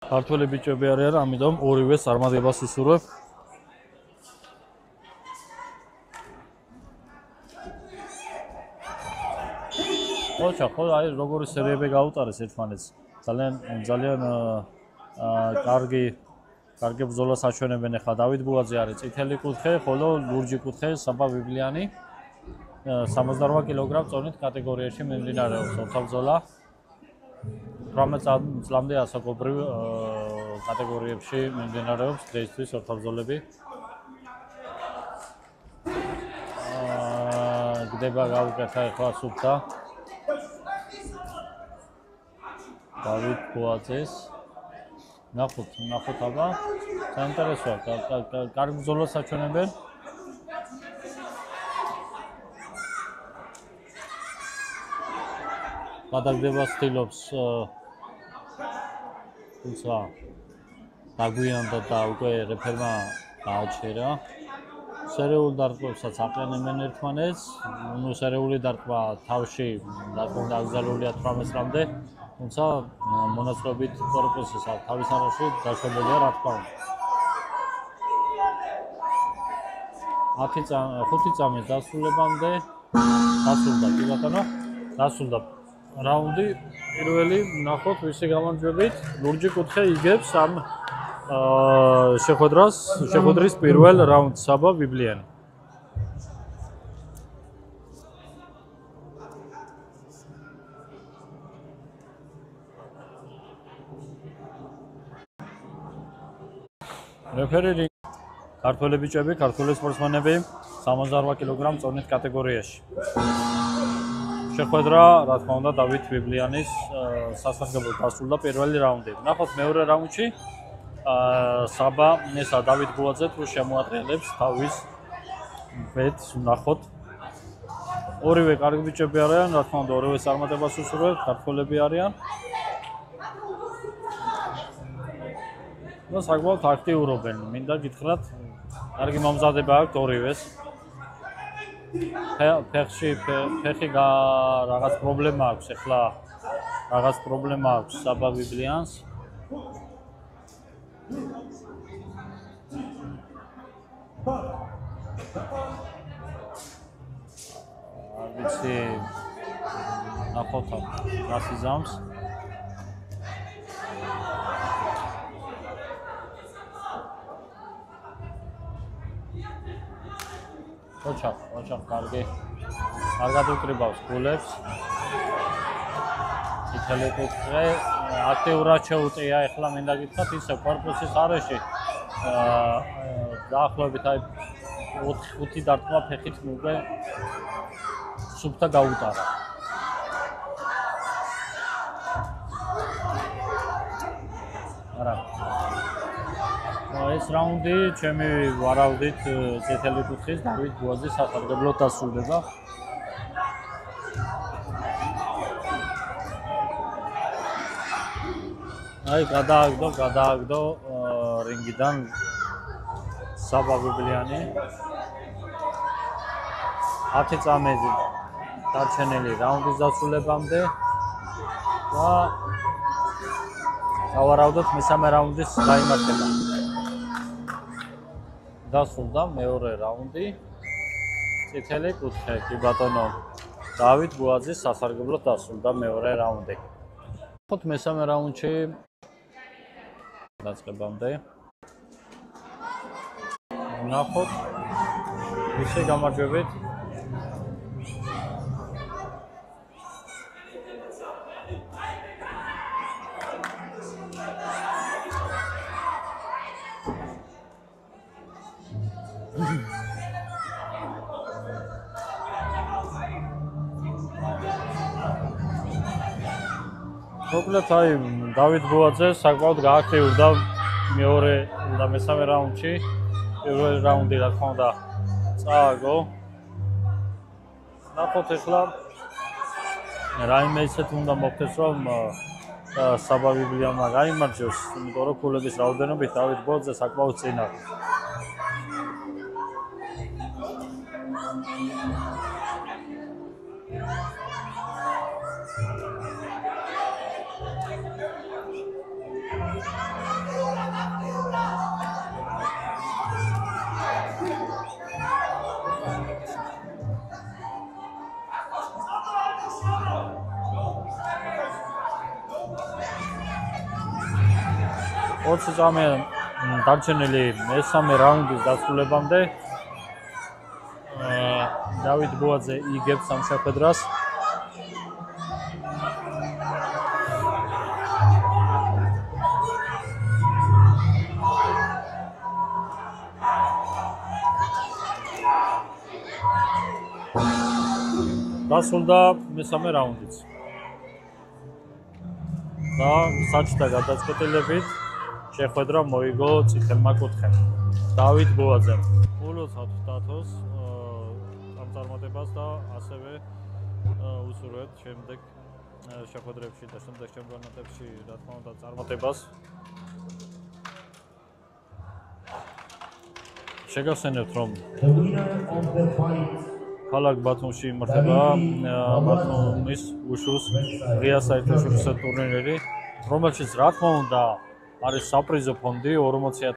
ქართველი ბიჭები არიან, ამიტომ ორივეს წარმატებას ვისურვებ. ხო, აი როგორი სერიები გაუტარეს ერთმანეთს. ძალიან კარგი ბრძოლას აჩვენებენ ახლა დავით ბუაძე არის წითელი კუთხე, ხოლო ლურჯი კუთხე საბა ბიბლიანი 78 კილოგრამ წონით კატეგორიაში მიმდინარეობს ორთაბრძოლა. 18 წლამდე ასაკობრივ კატეგორიებში მიმდინარეობს დღეისთვის ორთაბრძოლები. გდება გავუკეთა ახლა სუფთა დავით ბუაძეს. ნახოთ აბა. საინტერესოა, კარგი ბრძოლას აჩვენებენ. გადაგდებას ცდილობს თუმცა დაგვიანდა და უკვე რეფერმა გააჩერა. სერიული დარტყმებსაც აყენებენ ერთმანეთს. სერიული დარტყმა თავში დაკრძალულია 18 წლამდე. თუმცა მონაცვლეობით კორპუსის თავის არაში დაშვებელია რა თქმა უნდა. 5 წამის დასრულებამდე დასრულდა რაუნდი. პირველი ნახოთ ვისი გამარჯვებით. ლურჯი კუთხე იგებს ამ შეხვედრის პირველ რაუნდს საბა ბიბლიანი. რეფერი ქართველი ბიჭები, ქართველი სპორტსმენები 78 კილოგრამ წონით კატეგორიაში. შეხვედრა, რა თქმა უნდა, დავით ბიბლიანის სასარგებლოდ დასრულდა პირველი რაუნდი. ნახოთ მეორე რაუნდში საბა ესა დავით ბუაძე თუ შემოატრიალებს თავის ბედს. ნახოთ. ორივე კარგი ბიჭები არიან, რა თქმა უნდა, ორივე წარმატებას უსურვებთ, ქართველები არიან. და საკმაოდ აქტიურობენ. მინდა გითხრათ, კარგი მომზადება აქვთ ორივეს. ფეხი რაღაც პრობლემა აქვს ახლა. რაღაც პრობლემა აქვს საბა ბიბლიანს. ვიცი ნახოთ რა სიზამს. ოჩახ კარგი. კარგად უკრიბავს გულებს. წითელი კუთხე აქტიურად შეუწია ახლა მინდა გითხრათ ისე კორპუსის არეში. დაახლოებით აი 4-5 დარტყმა ფეხით უკვე სუფთა გაუტარა. არა. ეს რაუნდი ჩემი ვარავდით წითელი კუთხის დავით ბუაძის სასარგებლოდ დასრულდება. აი გადააგდო რინგიდან საბა ბიბლიანი. 10 წამი დარჩენილი რაუნდის დასრულებამდე და გავარავდოთ მესამე რაუნდის გაიმართება. დასრულდა მეორე რაუნდი. წითელი კუთხე კი ბატონო დავით ბუაძის სასარგებლოდ დასრულდა მეორე რაუნდი. ნახოთ მესამე რაუნდში დაწყებამდე. ნახოთ ვისი გამარჯვებით. მოკლედ აი დავით ბუაძე საკმაოდ გააქტიურდა მეორე და მესამე რაუნდში. პირველი რაუნდი რა თქმა უნდა წააგო. ნახოთ ახლა რაიმე ისეთ უნდა მოხდეს რომ საბა ბიბლიანმა გაიმარჯვოს, იმიტომ რომ ქულების რაოდენობით დავით ბუაძე საკმაოდ წინ არის. 20 წამია დარჩენილი მესამე რაუნდის დასრულებამდე. დავით ბუაძე იგებს ამ შეხვედრას. დასრულდა მესამე რაუნდიც. და საჭთა გადაწყვეტილებით შეხვედრა მოიგო წითელმა კუთხემ. დავით ბუაძემ. ულოცავთ დათოს ამ წარმატებას და ასევე უსურვებთ შემდეგ შეხვედრებში და შემდეგ ჩემპიონატებში რა თქმა უნდა წარმატებას. შეგახსენებთ რომ ქალაქ ბათუმში იმართება ბათუმის უშუს ღია საერთაშორისო ტურნირი, რომელშიც რა თქმა უნდა არის საპრიზო ფონდი 40,000